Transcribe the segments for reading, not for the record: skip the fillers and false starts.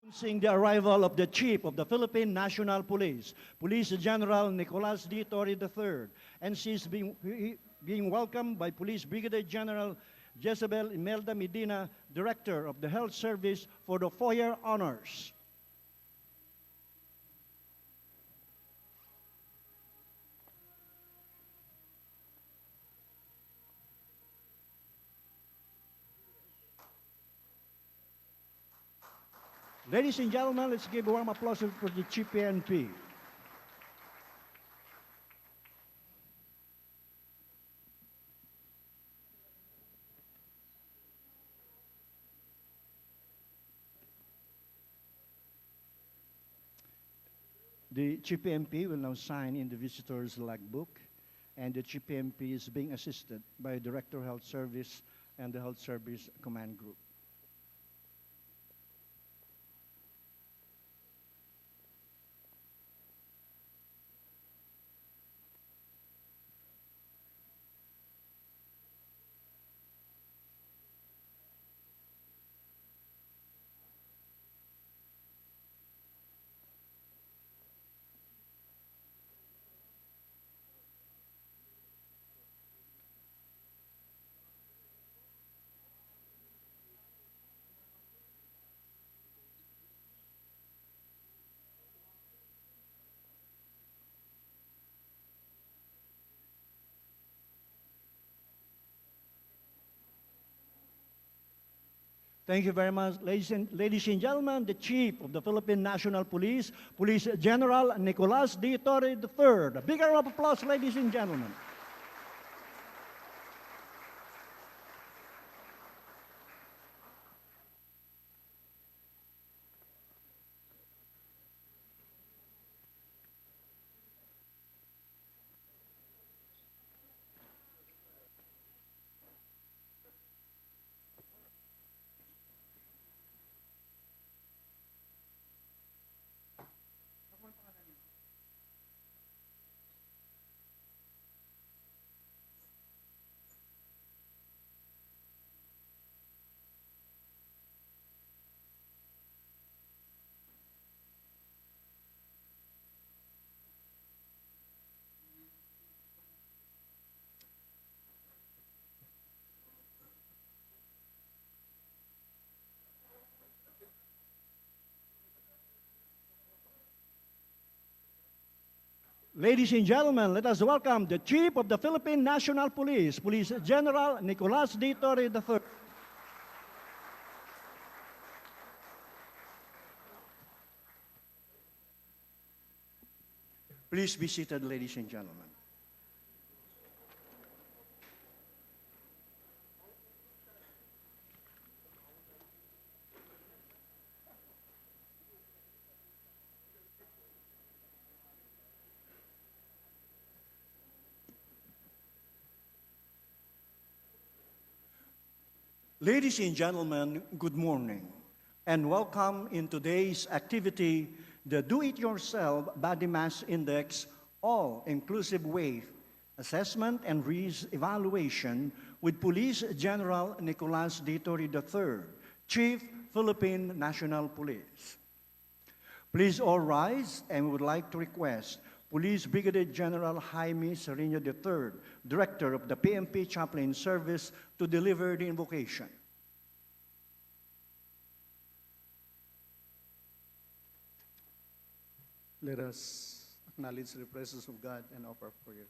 Announcing the arrival of the Chief of the Philippine National Police, Police General Nicolas D. Torre III, and she is being welcomed by Police Brigadier General Jezebel Imelda Medina, Director of the Health Service, for the foyer honors. Ladies and gentlemen, let's give a warm applause for the GPNP. The GPMP will now sign in the visitor's logbook, and the GPMP is being assisted by Director of Health Service and the Health Service Command Group. Thank you very much, ladies and gentlemen. The Chief of the Philippine National Police, Police General Nicolas D. Torre III. A big round of applause, ladies and gentlemen. Ladies and gentlemen, let us welcome the Chief of the Philippine National Police, Police General Nicolas D. Torre III. Please be seated, ladies and gentlemen. Ladies and gentlemen, good morning, and welcome in today's activity, the Do-It-Yourself Body Mass Index All-Inclusive Weight Assessment and Risk Evaluation with Police General Nicolas D. Torre III, Chief, Philippine National Police. Please all rise, and we would like to request Police Brigadier General Jaime Sereno III, Director of the PNP Chaplain Service, to deliver the invocation. Let us acknowledge the presence of God and offer prayer.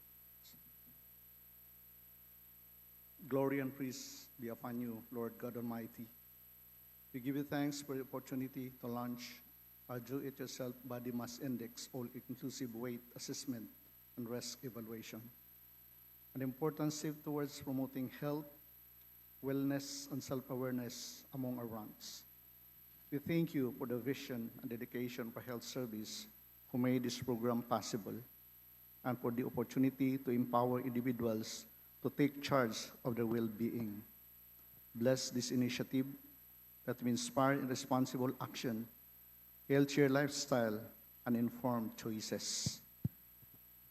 Glory and praise be upon you, Lord God Almighty. We give you thanks for the opportunity to launch our Do-It-Yourself Body Mass Index All-Inclusive Weight Assessment and Risk Evaluation, an important step towards promoting health, wellness, and self-awareness among our ranks. We thank you for the vision and dedication for health service who made this program possible, and for the opportunity to empower individuals to take charge of their well-being. Bless this initiative that will inspire responsible action, healthier lifestyle, and informed choices.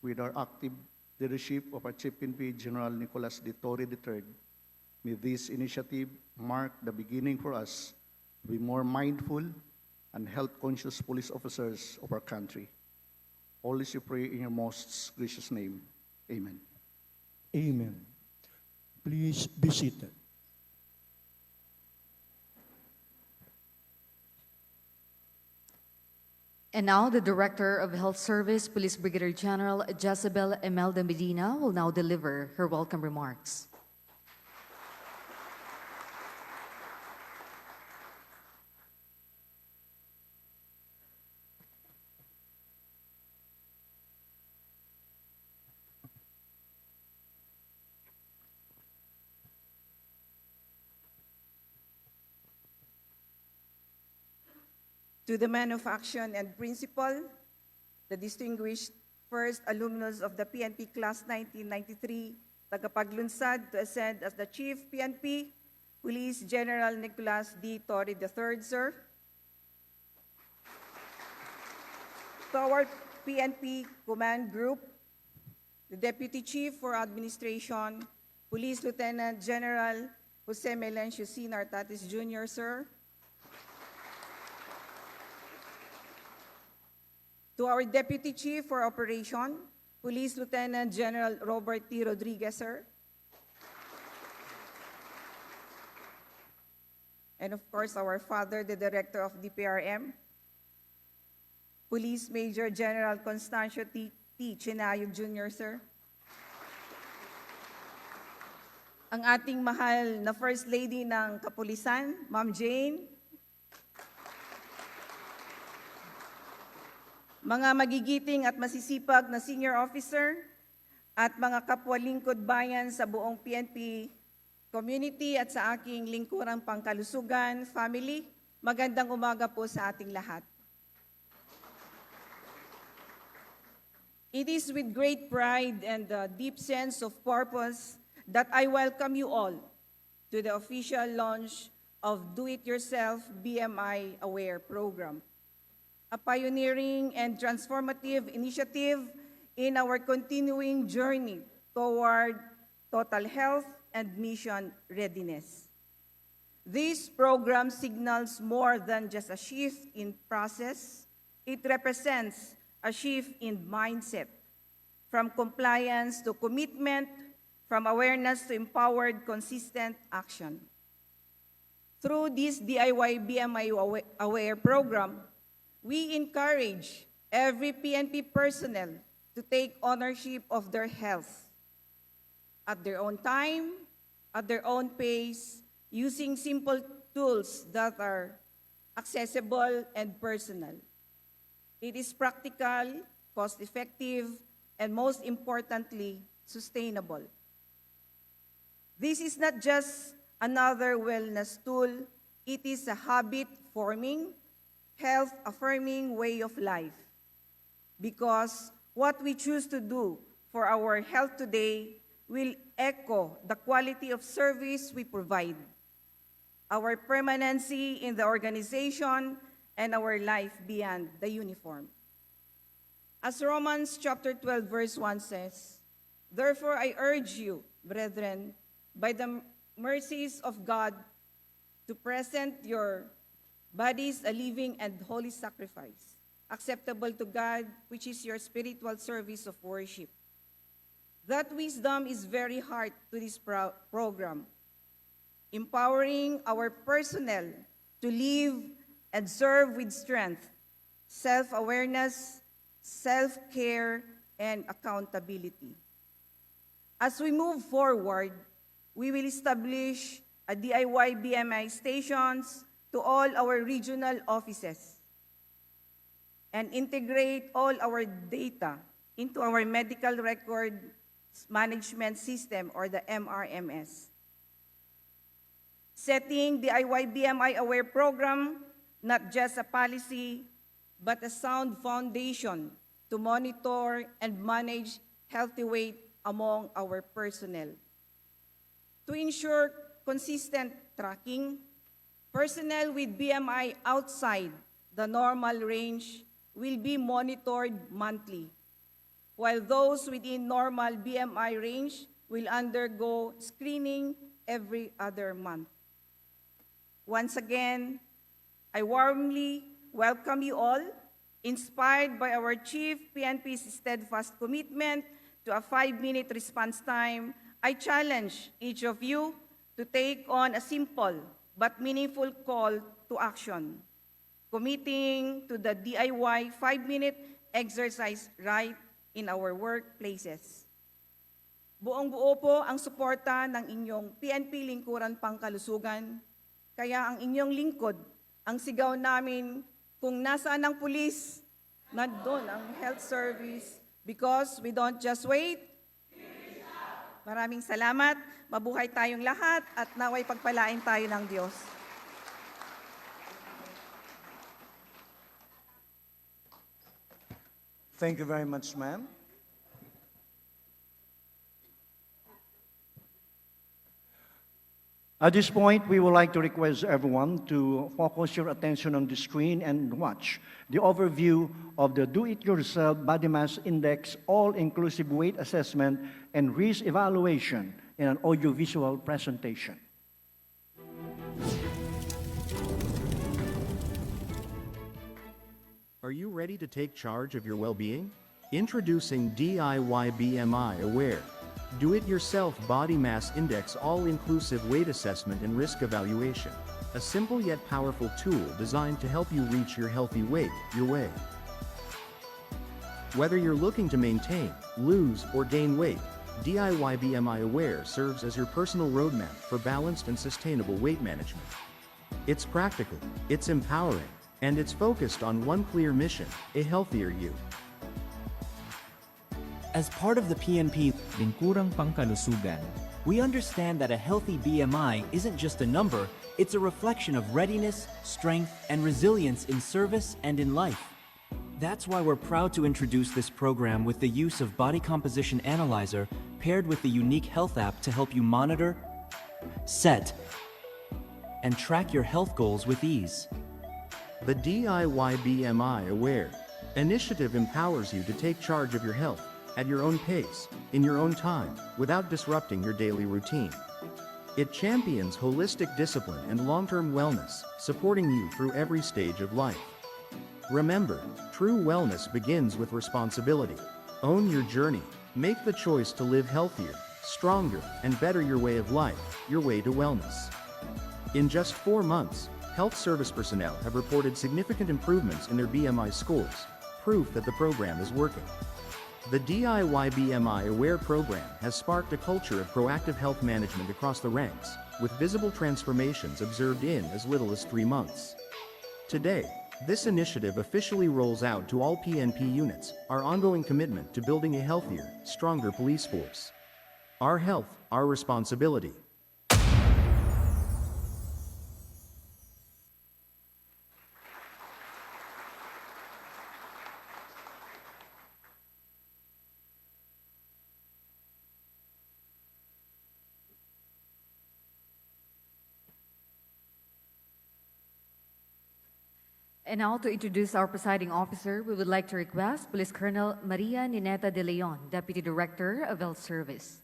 With our active leadership of our Chief PNP General Nicolas D. Torre III, may this initiative mark the beginning for us to be more mindful, and health-conscious police officers of our country. All this we pray in your most gracious name. Amen. Amen. Please be seated. And now the Director of Health Service, Police Brigadier General Jezebel Imelda Medina, will now deliver her welcome remarks. To the men of action and principle, the distinguished first alumnus of the PNP Class 1993, tagapaglunsad to ascend as the Chief PNP, Police General Nicolas D. Torre III, sir. To our PNP Command Group, the Deputy Chief for Administration, Police Lieutenant General Jose Melencio C. Nartatis Jr., sir. To our Deputy Chief for Operation, Police Lieutenant General Robert T. Rodriguez, sir. And of course, our father, the Director of DPRM, Police Major General Constancio T. Chinayog Jr., sir. Ang ating mahal na First Lady ng Kapulisan, Ma'am Jane. Mga magigiting at masisipag na senior officer at mga kapwa-lingkod bayan sa buong PNP community at sa aking lingkurang pangkalusugan, family, magandang umaga po sa ating lahat. It is with great pride and a deep sense of purpose that I welcome you all to the official launch of Do-It-Yourself BMI Aware program, a pioneering and transformative initiative in our continuing journey toward total health and mission readiness. This program signals more than just a shift in process. It represents a shift in mindset, from compliance to commitment, from awareness to empowered, consistent action. Through this DIY BMI Aware program, we encourage every PNP personnel to take ownership of their health at their own time, at their own pace, using simple tools that are accessible and personal. It is practical, cost-effective, and most importantly, sustainable. This is not just another wellness tool, it is a habit-forming, health-affirming way of life. Because what we choose to do for our health today will echo the quality of service we provide, our permanency in the organization, and our life beyond the uniform. As Romans chapter 12, verse 1 says, "Therefore I urge you, brethren, by the mercies of God, to present your bodies a living and holy sacrifice, acceptable to God, which is your spiritual service of worship." That wisdom is very heart to this program, empowering our personnel to live and serve with strength, self-awareness, self-care, and accountability. As we move forward, we will establish a DIY BMI stations to all our regional offices and integrate all our data into our medical record management system, or the MRMS. Setting the DIY BMI Aware program not just a policy, but a sound foundation to monitor and manage healthy weight among our personnel. To ensure consistent tracking, personnel with BMI outside the normal range will be monitored monthly, while those within normal BMI range will undergo screening every other month. Once again, I warmly welcome you all. Inspired by our Chief PNP's steadfast commitment to a 5-minute response time, I challenge each of you to take on a simple but meaningful call to action, committing to the DIY 5-minute exercise right in our workplaces. Buong-buo po ang suporta ng inyong PNP Lingkuran Pangkalusugan, kaya ang inyong lingkod, ang sigaw namin, kung nasaan ang pulis, nandun ang health service, because we don't just wait. Maraming salamat, mabuhay tayong lahat, at naway pagpalain tayo ng Diyos. Thank you very much, ma'am. At this point, we would like to request everyone to focus your attention on the screen and watch the overview of the Do-It-Yourself Body Mass Index All-Inclusive Weight Assessment and Risk Evaluation in an audiovisual presentation. Are you ready to take charge of your well-being? Introducing DIY BMI Aware. Do-it-yourself Body Mass Index All-Inclusive Weight Assessment and Risk Evaluation. A simple yet powerful tool designed to help you reach your healthy weight your way. Whether you're looking to maintain, lose, or gain weight, DIY BMI Aware serves as your personal roadmap for balanced and sustainable weight management. It's practical, it's empowering, and it's focused on one clear mission: a healthier you. As part of the PNP Lingkurang Pangkalusugan, we understand that a healthy BMI isn't just a number, it's a reflection of readiness, strength, and resilience in service and in life. That's why we're proud to introduce this program with the use of Body Composition Analyzer paired with the unique health app to help you monitor, set, and track your health goals with ease. The DIY BMI Aware initiative empowers you to take charge of your health at your own pace, in your own time, without disrupting your daily routine. It champions holistic discipline and long-term wellness, supporting you through every stage of life. Remember, true wellness begins with responsibility. Own your journey. Make the choice to live healthier, stronger, and better your way of life, your way to wellness. In just 4 months, health service personnel have reported significant improvements in their BMI scores, proof that the program is working. The DIY BMI Aware program has sparked a culture of proactive health management across the ranks, with visible transformations observed in as little as 3 months. Today, this initiative officially rolls out to all PNP units, our ongoing commitment to building a healthier, stronger police force. Our health, our responsibility. And now to introduce our presiding officer, we would like to request Police Colonel Maria Nineta de Leon, Deputy Director of Health Service.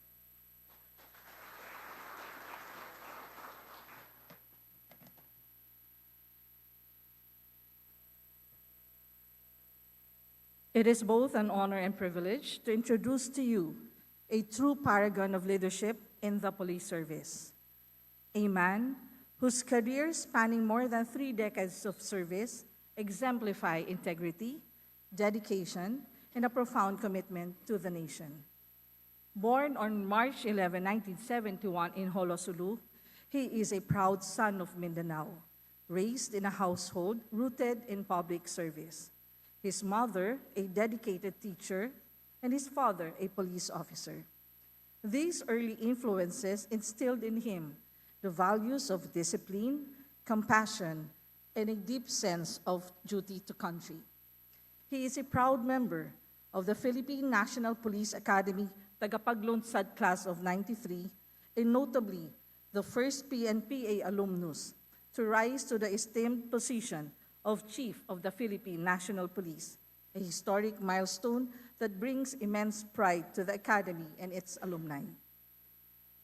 It is both an honor and privilege to introduce to you a true paragon of leadership in the police service. A man whose career spanning more than 3 decades of service exemplify integrity, dedication, and a profound commitment to the nation. Born on March 11, 1971 in Holosulu, he is a proud son of Mindanao, raised in a household rooted in public service. His mother, a dedicated teacher, and his father, a police officer. These early influences instilled in him the values of discipline, compassion, and a deep sense of duty to country. He is a proud member of the Philippine National Police Academy Tagapaglunsad Class of 93, and notably the first PNPA alumnus to rise to the esteemed position of Chief of the Philippine National Police, a historic milestone that brings immense pride to the Academy and its alumni.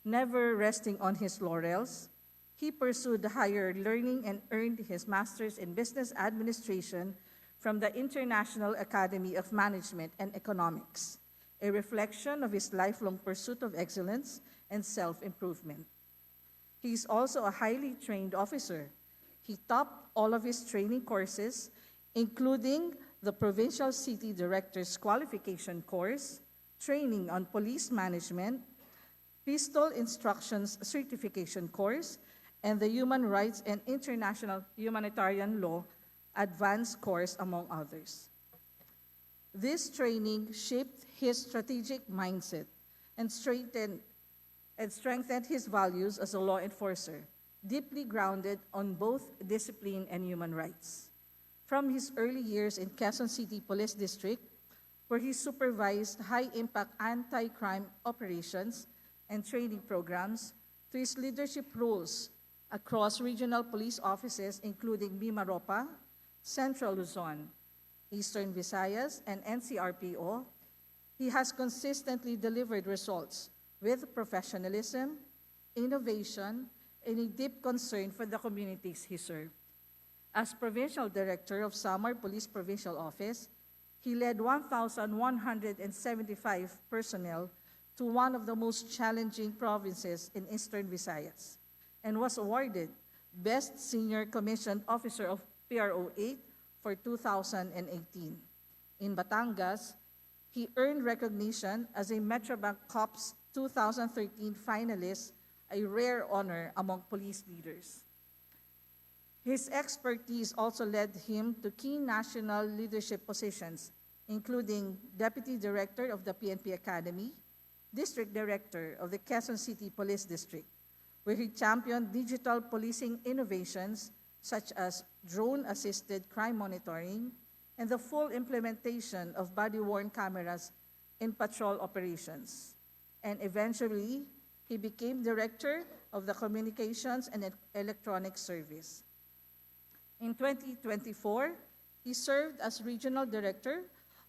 Never resting on his laurels, He pursued higher learning and earned his master's in business administration from the International Academy of Management and Economics, a reflection of his lifelong pursuit of excellence and self-improvement. He is also a highly trained officer. He topped all of his training courses, including the Provincial City Director's Qualification Course, training on police management, Pistol Instructions Certification Course, and the Human Rights and International Humanitarian Law Advanced Course, among others. This training shaped his strategic mindset and strengthened his values as a law enforcer, deeply grounded on both discipline and human rights. From his early years in Quezon City Police District, where he supervised high-impact anti-crime operations and training programs, to his leadership roles across regional police offices including Mimaropa, Central Luzon, Eastern Visayas, and NCRPO, he has consistently delivered results with professionalism, innovation, and a deep concern for the communities he served. As Provincial Director of Samar Police Provincial Office, he led 1,175 personnel to one of the most challenging provinces in Eastern Visayas and was awarded Best Senior Commissioned Officer of PRO 8 for 2018. In Batangas, he earned recognition as a Metrobank COPS 2013 finalist, a rare honor among police leaders. His expertise also led him to key national leadership positions, including Deputy Director of the PNP Academy, District Director of the Quezon City Police District, where he championed digital policing innovations such as drone-assisted crime monitoring and the full implementation of body-worn cameras in patrol operations. And eventually, he became Director of the Communications and Electronics Service. In 2024, he served as Regional Director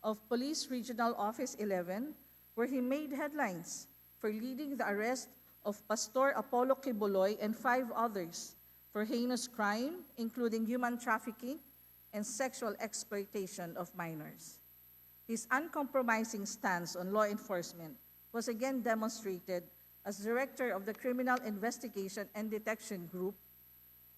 of Police Regional Office 11, where he made headlines for leading the arrest of Pastor Apollo Kibuloy and 5 others for heinous crime, including human trafficking and sexual exploitation of minors. His uncompromising stance on law enforcement was again demonstrated as Director of the Criminal Investigation and Detection Group.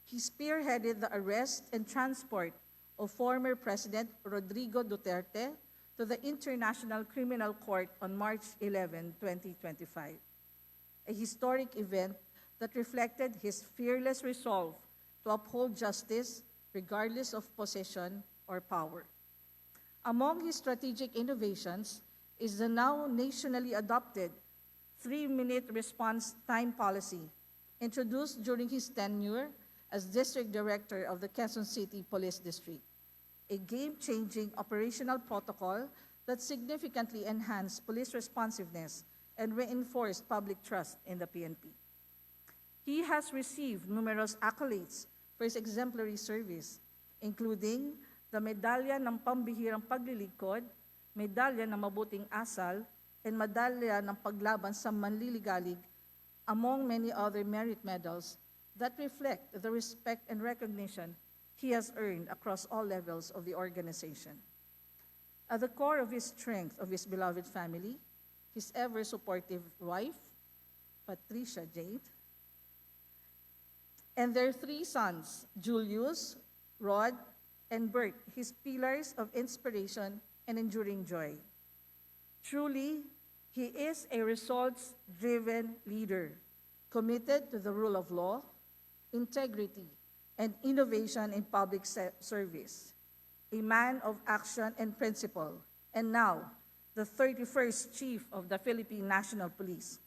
He spearheaded the arrest and transport of former President Rodrigo Duterte to the International Criminal Court on March 11, 2025, a historic event that reflected his fearless resolve to uphold justice regardless of position or power. Among his strategic innovations is the now nationally adopted 3-minute response time policy, introduced during his tenure as District Director of the Quezon City Police District, a game-changing operational protocol that significantly enhanced police responsiveness and reinforced public trust in the PNP. He has received numerous accolades for his exemplary service, including the Medalya ng Pambihirang Paglilingkod, Medalya ng Mabuting Asal, and Medalya ng Paglaban sa Manliligalig, among many other merit medals that reflect the respect and recognition he has earned across all levels of the organization. At the core of his strength of his beloved family, his ever-supportive wife, Patricia Jade, and their 3 sons, Julius, Rod, and Bert, his pillars of inspiration and enduring joy. Truly, he is a results-driven leader, committed to the rule of law, integrity, and innovation in public service, a man of action and principle, and now the 31st Chief of the Philippine National Police.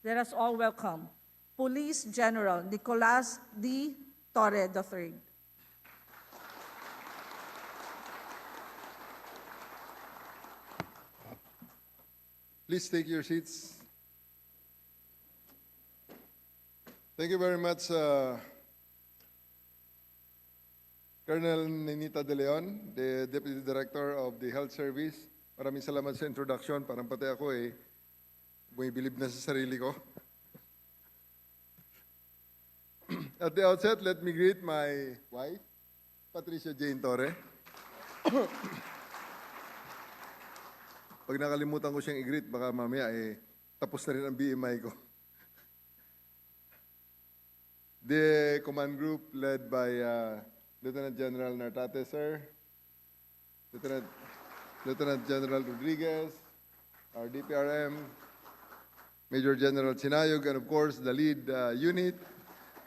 Let us all welcome Police General Nicolas D. Torre III. Please take your seats. Thank you very much, Colonel Ninita De Leon, the Deputy Director of the Health Service. Maraming salamat sa introduction. Parang pati ako bumibilib na sa sarili ko. At the outset, let me greet my wife, Patricia Jane Torre. Pag nakalimutan ko siyang i-greet, baka mamaya tapos na rin ang BMI ko. The command group led by Lieutenant General Nartate, sir, Lieutenant General Rodriguez, our DPRM, Major General Sinayog, and of course the lead unit,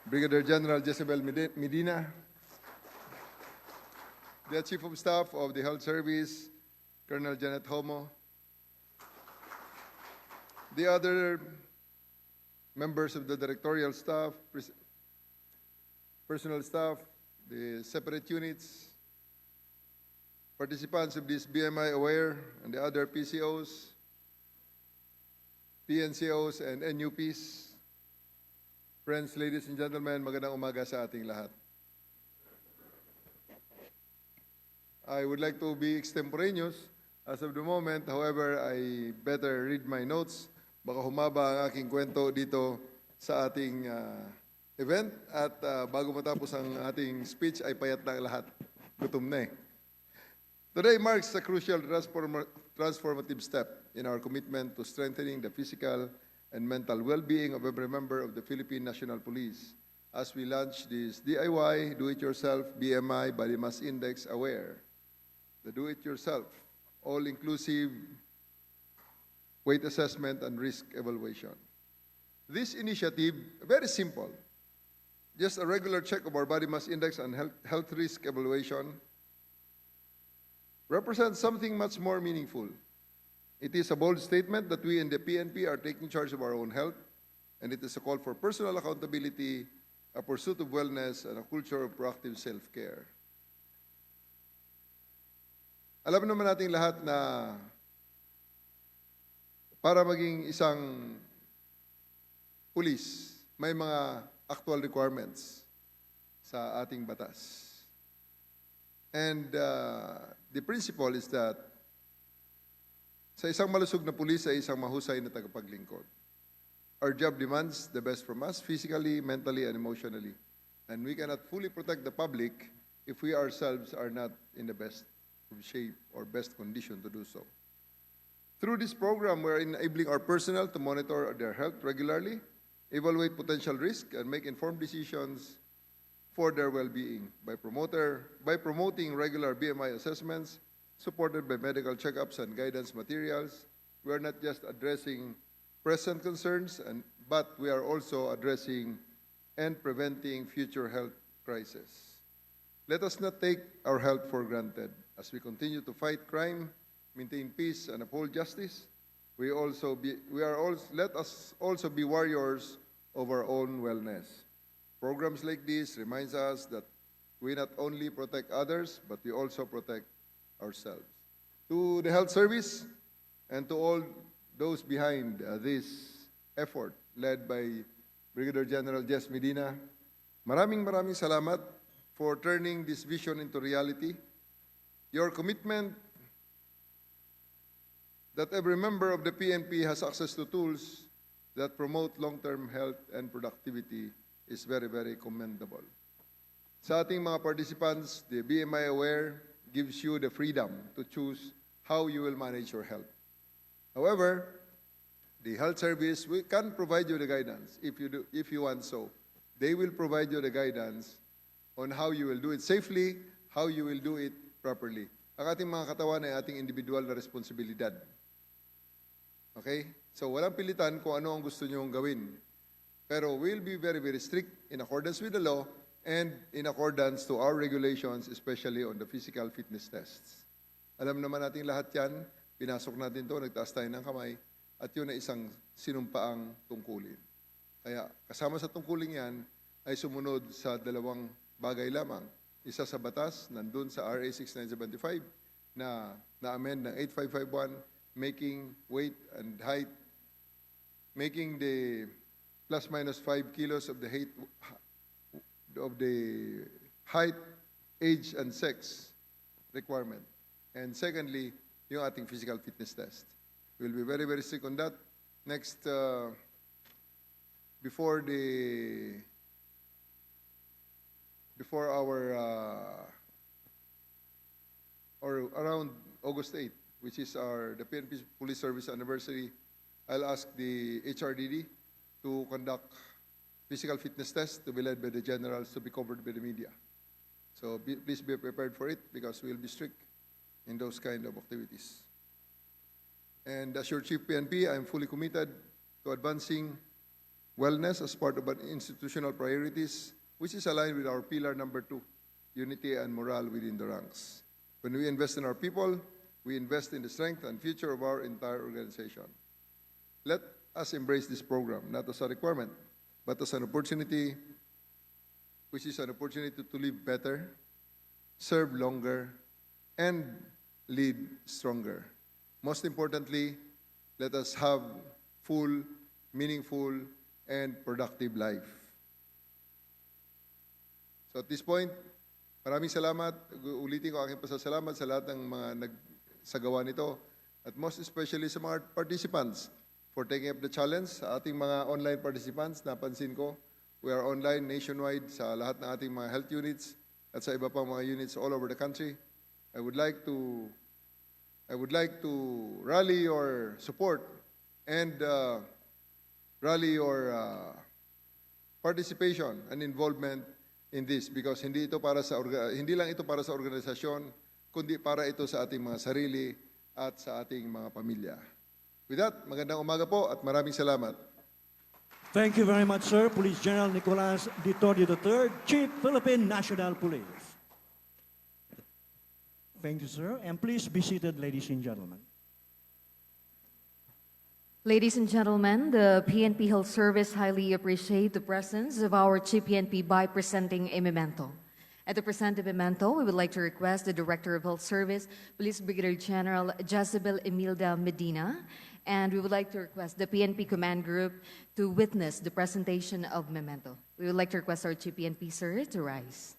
Brigadier General Jezebel Medina, the Chief of Staff of the Health Service, Colonel Janet Homo, the other members of the directorial staff, personal staff, the separate units, participants of this BMI Aware and the other PCOs, PNCOs, and NUPs. Friends, ladies and gentlemen, magandang umaga sa ating lahat. I would like to be extemporaneous as of the moment. However, I better read my notes. Baka humaba ang aking kwento dito sa ating event. At bago matapos ang ating speech, ay payat na ang lahat. Gutom na eh. Today marks a crucial transformative step in our commitment to strengthening the physical and mental well-being of every member of the Philippine National Police as we launch this DIY, Do-It-Yourself BMI Body Mass Index Aware, the Do-It-Yourself, all-inclusive weight assessment and risk evaluation. This initiative, very simple, just a regular check of our body mass index and health risk evaluation, represents something much more meaningful. It is a bold statement that we in the PNP are taking charge of our own health, and it is a call for personal accountability, a pursuit of wellness, and a culture of proactive self-care. Alam naman nating lahat na para maging isang pulis, may mga actual requirements sa ating batas. And the principle is that sa isang malusog na pulis ay isang mahusay na tagapaglingkod. Our job demands the best from us, physically, mentally, and emotionally. And we cannot fully protect the public if we ourselves are not in the best of shape or best condition to do so. Through this program, we're enabling our personnel to monitor their health regularly, evaluate potential risk, and make informed decisions for their well-being by promoting regular BMI assessments, supported by medical checkups and guidance materials. We are not just addressing present concerns, but we are also addressing and preventing future health crises. Let us not take our health for granted. As we continue to fight crime, maintain peace, and uphold justice, let us also be warriors of our own wellness. Programs like this reminds us that we not only protect others, but we also protect ourselves. To the health service and to all those behind this effort led by Brigadier General Jess Medina, maraming salamat for turning this vision into reality. Your commitment that every member of the PNP has access to tools that promote long-term health and productivity is very, very commendable. Sa ating mga participants, the BMI Aware gives you the freedom to choose how you will manage your health. However, the health service can provide you the guidance if you want so. They will provide you the guidance on how you will do it safely, how you will do it properly. Ang ating mga katawan ay ating individual na responsibilidad. Okay? So walang pilitan kung ano ang gusto nyo gawin. Pero we'll be very, very strict in accordance with the law and in accordance to our regulations, especially on the physical fitness tests. Alam naman natin lahat yan, pinasok natin to, nagtaas tayo ng kamay, at yun ay isang sinumpaang tungkulin. Kaya kasama sa tungkulin yan ay sumunod sa dalawang bagay lamang. Isa sa batas, nandun sa RA 6975 na na-amend ng 8551, making weight and height, making the plus minus 5 kilos of the height, age, and sex requirement. And secondly, yung ating physical fitness test. We'll be very, very strict on that. Next, before the before our, or around August 8th, which is the PNP Police Service anniversary, I'll ask the HRDD to conduct physical fitness tests to be led by the generals to be covered by the media. So please be prepared for it because we'll be strict in those kind of activities. And as your Chief PNP, I'm fully committed to advancing wellness as part of our institutional priorities, which is aligned with our pillar number 2, unity and morale within the ranks. When we invest in our people, we invest in the strength and future of our entire organization. Let us embrace this program, not as a requirement, but as an opportunity, which is an opportunity to live better, serve longer, and lead stronger. Most importantly, let us have full, meaningful, and productive life. So at this point, maraming salamat. Ulitin ko aking pasasalamat sa lahat ng mga nagsagawa nito, at most especially sa mga participants for taking up the challenge. Sa ating mga online participants, napansin ko, we are online nationwide sa lahat ng ating mga health units at sa iba pang mga units all over the country. I would like to rally your support and rally your participation and involvement in this because hindi lang ito para sa organisasyon, kundi para ito sa ating mga sarili at sa ating mga pamilya. With that, magandang umaga po at maraming salamat. Thank you very much, sir. Police General Nicolas Ditorio III, Chief Philippine National Police. Thank you, sir. And please be seated, ladies and gentlemen. Ladies and gentlemen, the PNP Health Service highly appreciate the presence of our Chief PNP by presenting a memento. At the presented memento, we would like to request the Director of Health Service, Police Brigadier General Jezebel Emilda Medina, and we would like to request the PNP Command Group to witness the presentation of memento. We would like to request our Chief PNP, sir, to rise.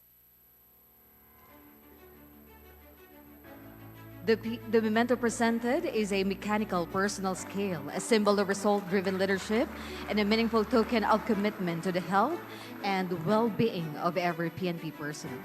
The memento presented is a mechanical personal scale, a symbol of result-driven leadership, and a meaningful token of commitment to the health and well-being of every PNP personnel.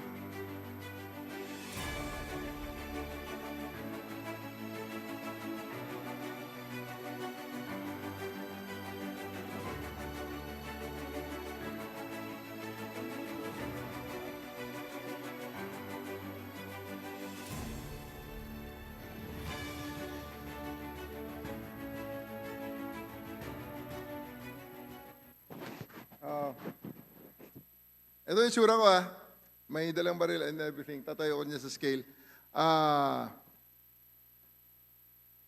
Ito yung sura ko May dalang baril and everything. Tatayo ko niya sa scale.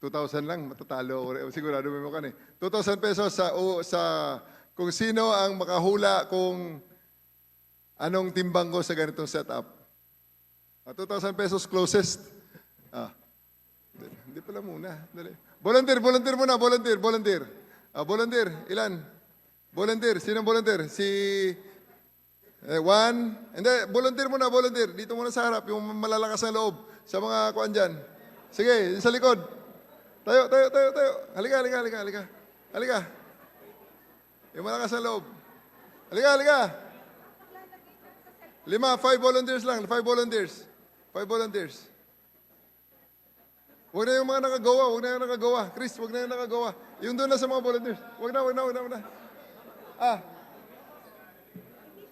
2,000 lang, matatalo ako. Sigurado may mukan 2,000 pesos sa kung sino ang makahula kung anong timbang ko sa ganitong setup. 2,000 pesos closest. Hindi pala muna. Dali. Volunteer muna. Volunteer. Volunteer, ilan? Volunteer, sinong volunteer? One. Hindi, volunteer muna. Dito muna sa harap, yung malalakas na loob. Sa mga kuan dyan. Sige, sa likod. Tayo. Halika. Yung malakas na loob. Halika. 5 volunteers lang. 5 volunteers. Huwag na yung mga nakagawa. Chris, huwag na yung nakagawa. Yung doon na sa mga volunteers. Huwag na.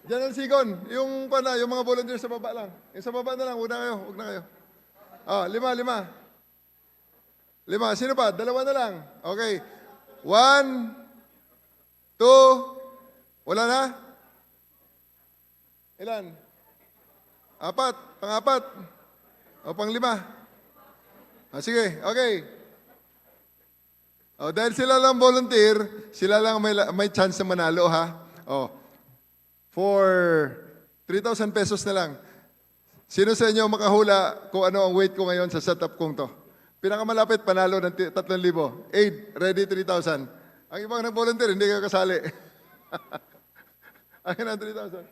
General Sigon, yung mga volunteers sa baba lang. Yung sa baba na lang, huwag na kayo. 5. Sino pa? 2 na lang. Okay. 1, 2, wala na? Ilan? 4, pang-4. O pang-5. Sige, okay. Dahil sila lang volunteer, sila lang may chance na manalo, ha? For 3,000 pesos na lang. Sino sa inyo makahula kung ano ang weight ko ngayon sa setup kong to? Pinakamalapit, panalo ng 3,000. Aid, ready 3,000. Ang ibang nag-volunteer, hindi kayo kasali. Akin ang 3,000.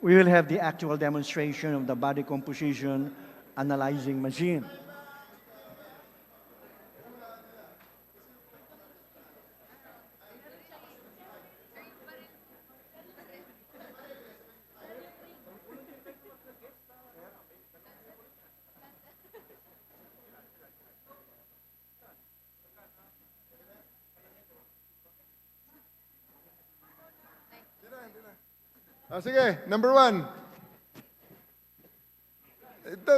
We will have the actual demonstration of the body composition analyzing machine. Sige, number 1. Ito.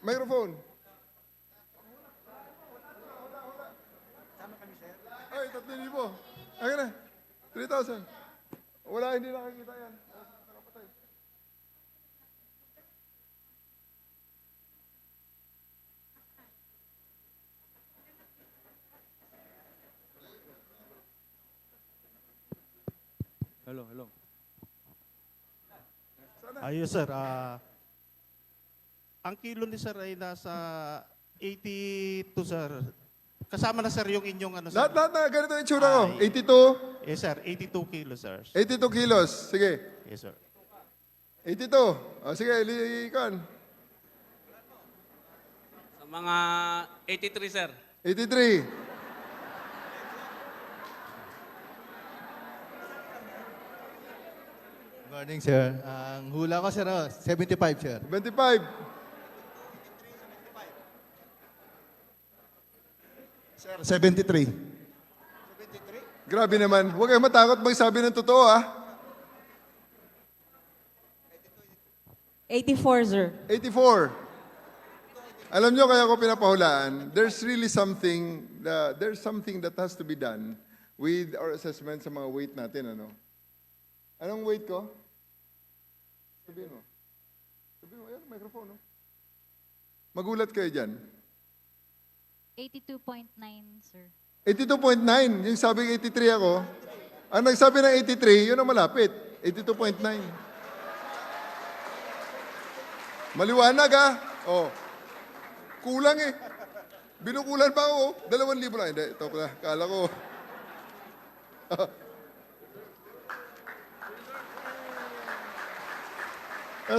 Microphone. Ay, 3,000. Akin na. 3,000. Wala, hindi nakikita yan. Nakapatay. Hello. Ayos, sir. Ang kilo ni sir ay nasa 82, sir. Kasama na, sir, yung inyong ano, sir. Lahat na, ganito yung itsura ko. Ay. 82, Yes, sir. 82 kilos, sir. 82 kilos. Sige. Yes, sir. 82. Sige, ikan. Sa mga 83, sir. 83. Good morning, sir. Ang hula ko, sir, 75, sir. 25. Sir, 73. Grabe naman. Huwag kayong matakot magsabi ng totoo, ah. 84, sir. 84. Alam nyo, kaya ko pinapahulaan, there's something that has to be done with our assessment sa mga weight natin, ano? Anong weight ko? Sabihin mo. Ayan, microphone, no? Magulat kayo dyan. 82.9, sir. 82.9. Yung sabing 83 ako. Ang nagsabi ng 83, yun ang malapit. 82.9. Maliwanag, ah. Oh. Kulang eh. Binukulan pa ako. 2,000 lang. Hindi, ito pala. Kala ko.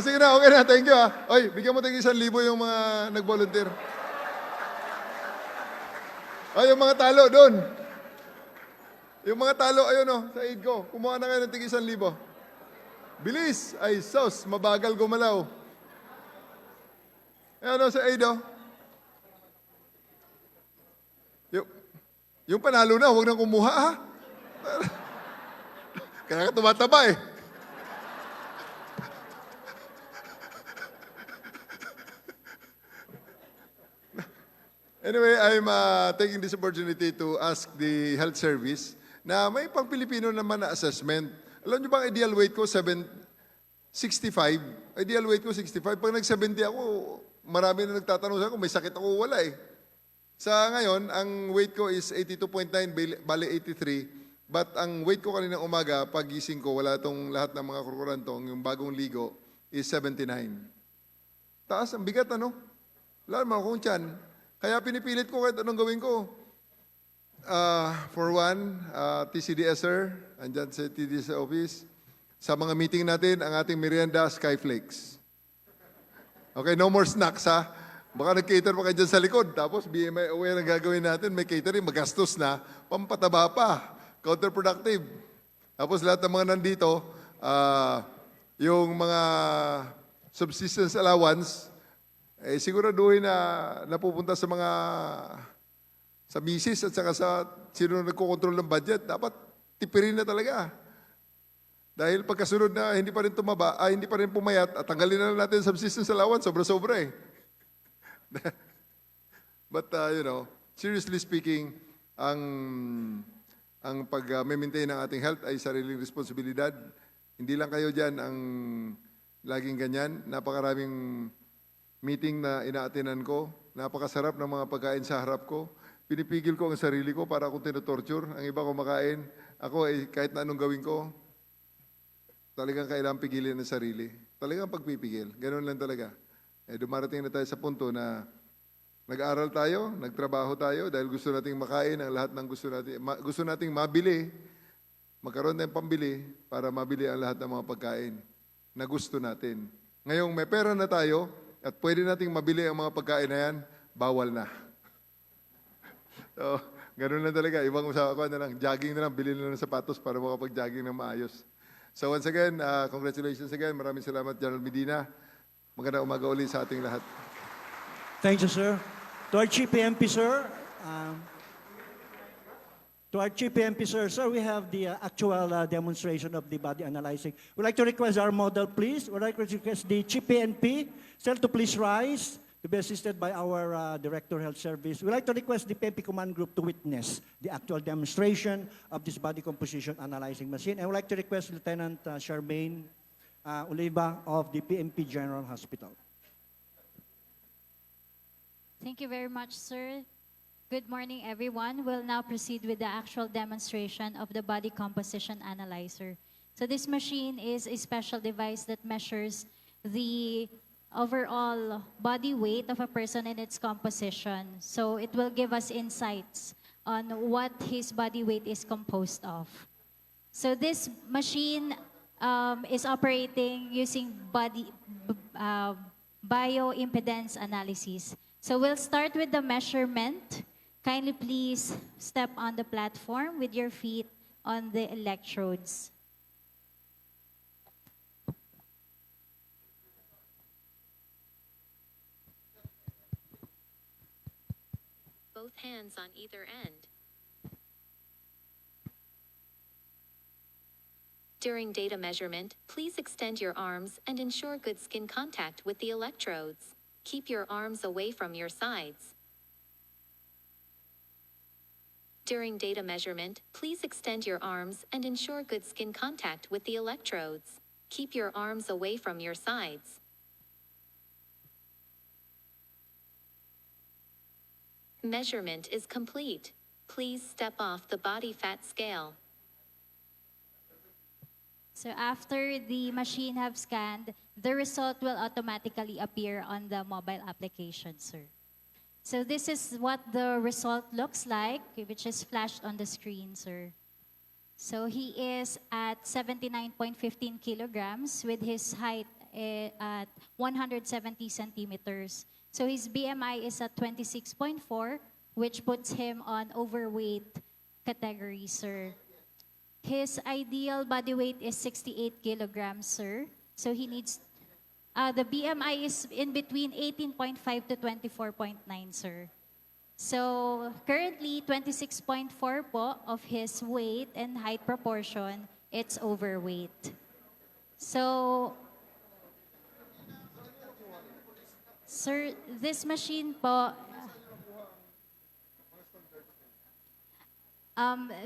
Sige na, okay na. Thank you, ah. Oy, bigyan mo tayong 1,000 yung mga nag-volunteer. Ay, yung mga talo doon. Yung mga talo, ayun o, sa aid ko. Kumuha na kayo ng tig 1,000. Bilis! Ay, sus, mabagal gumalaw. Ayun o, sa aid o. Yung panalo na, huwag nang kumuha, ha? Kaya ka tumataba eh. Anyway, I'm taking this opportunity to ask the health service na may pang-Pilipino naman na assessment. Alam niyo ba ang ideal weight ko, 65? Ideal weight ko, 65. Pag nag-70 ako, marami na nagtatanong sa akin kung may sakit ako o wala eh. Sa ngayon, ang weight ko is 82.9, bali 83. But ang weight ko kaninang umaga, pag gising ko, wala itong lahat ng mga kurkurantong, yung bagong ligo, is 79. Taas, ang bigat ano? Wala naman akong tiyan. Kaya pinipilit ko kahit anong gawin ko. For one, TCDS sir, andyan sa TCDS office. Sa mga meeting natin, ang ating merienda, Skyflakes. Okay, no more snacks ha. Baka nag-cater pa kayo dyan sa likod. Tapos BMI aware ang gagawin natin, may catering, magastos na, pampataba pa, counterproductive. Tapos lahat ng mga nandito, yung mga subsistence allowance, eh, siguraduhin na napupunta sa mga sa misis at saka sa sino nagkokontrol ng budget. Dapat tipirin na talaga. Dahil pagkasunod na hindi pa rin tumaba, hindi pa rin pumayat at tanggalin na lang natin subsistence allowance, sobra-sobra eh. But, seriously speaking, ang pag-maintain ng ating health ay sariling responsibilidad. Hindi lang kayo dyan ang laging ganyan. Napakaraming meeting na inaatinan ko. Napakasarap ng mga pagkain sa harap ko. Pinipigil ko ang sarili ko para akong tinotorture. Ang iba kumakain. Ako ay kahit na anong gawin ko, talagang kailangan pigilin ang sarili. Talagang pagpipigil. Ganun lang talaga. Dumarating na tayo sa punto na nag-aral tayo, nagtrabaho tayo dahil gusto nating makain ang lahat ng gusto nating mabili, magkaroon ng pambili para mabili ang lahat ng mga pagkain na gusto natin. Ngayong may pera na tayo at pwede nating mabili ang mga pagkain na yan, bawal na. So, ganun lang talaga. Ibang usapan na lang, jogging na lang, bilhin na ng sapatos para makapag-jogging ng maayos. So once again, congratulations again. Maraming salamat, General Medina. Magandang umaga ulit sa ating lahat. Thank you, sir. To our Chief PNP, sir, To our Chief PNP, sir. Sir, we have the actual demonstration of the body analyzing. We'd like to request our model, please. We'd like to request the Chief PNP, sir, to please rise to be assisted by our Director Health Service. We'd like to request the PNP Command Group to witness the actual demonstration of this body composition analyzing machine. And we'd like to request Lieutenant Charmaine Oliva of the PNP General Hospital. Thank you very much, sir. Good morning, everyone. We'll now proceed with the actual demonstration of the body composition analyzer. So this machine is a special device that measures the overall body weight of a person and its composition. So it will give us insights on what his body weight is composed of. So this machine is operating using bioimpedance analysis. So we'll start with the measurement. Kindly please step on the platform with your feet on the electrodes. Both hands on either end. During data measurement, please extend your arms and ensure good skin contact with the electrodes. Keep your arms away from your sides. During data measurement, please extend your arms and ensure good skin contact with the electrodes. Keep your arms away from your sides. Measurement is complete. Please step off the body fat scale. So after the machine have scanned, the result will automatically appear on the mobile application, sir. So this is what the result looks like, which is flashed on the screen, sir. So he is at 79.15 kilograms with his height at 170 centimeters. So his BMI is at 26.4, which puts him on overweight category, sir. His ideal body weight is 68 kilograms, sir. So he needs, the BMI is in between 18.5 to 24.9, sir. So currently, 26.4 po of his weight and height proportion, it's overweight. So, sir, this machine po,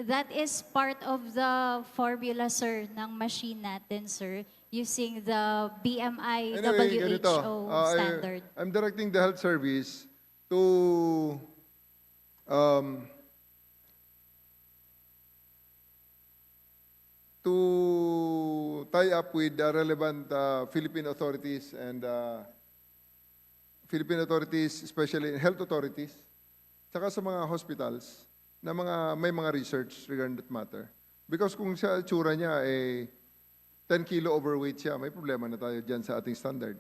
that is part of the formula, sir, ng machine natin, sir, using the BMI Anyway, ganito, WHO standard. I'm directing the health service to tie up with the relevant Philippine authorities and especially health authorities, saka sa mga hospitals na may mga research regarding that matter. Because kung sa itsura niya 10 kilo overweight siya, may problema na tayo dyan sa ating standard.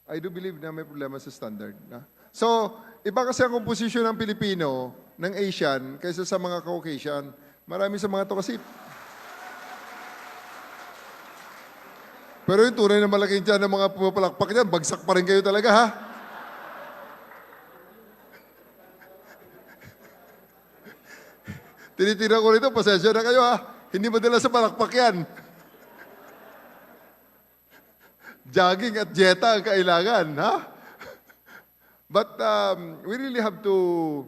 I do believe na may problema sa standard. Na? So, iba kasi ang composition ng Pilipino, ng Asian, kaysa sa mga Caucasian. Marami sa mga to kasi. Pero yung tunay na malaking tiyan ng mga pumapalakpak dyan, bagsak pa rin kayo talaga, ha? Tinitira ko rito, pasensya na kayo, ha? Hindi madala sa palakpak yan. Jogging at dieta ang kailangan, ha? But we really have to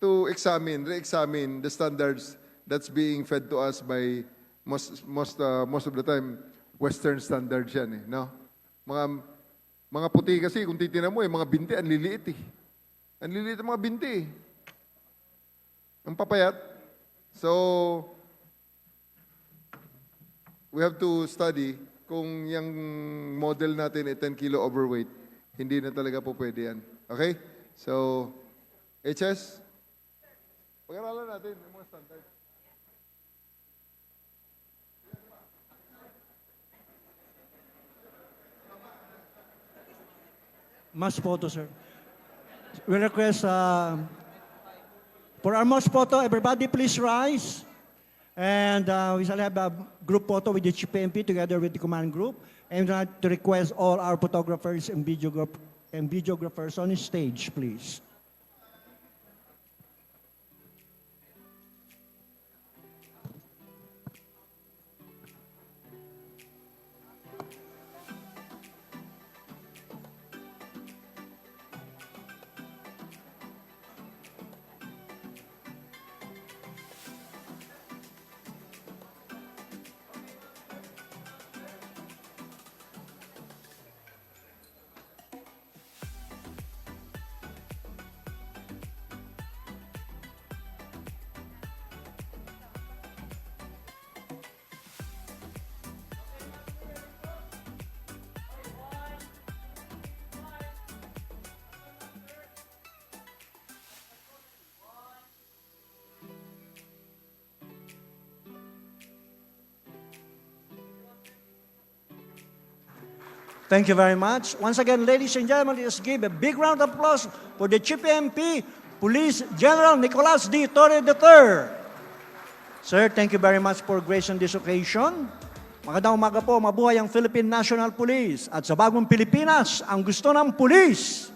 re-examine the standards that's being fed to us by most of the time Western standards yan, no? Mga puti kasi kung titingnan mo mga binti ang liliit eh. Ang liliit ang mga binti. Ang papayat. So we have to study kung yung model natin 10 kilo overweight, hindi na talaga po pwede yan. Okay? So, HS, pag-aralan natin yung mga standard. Mass photo, sir. We request for our mass photo, everybody please rise. And we shall have a group photo with the CPMP together with the command group. And I'd like to request all our photographers and videographers on the stage, please. Thank you very much. Once again, ladies and gentlemen, let's give a big round of applause for the Chief PNP Police General Nicolas D. Torre III. Sir, thank you very much for gracing this occasion. Magandang umaga po, mabuhay ang Philippine National Police. At sa bagong Pilipinas, ang gusto ng pulis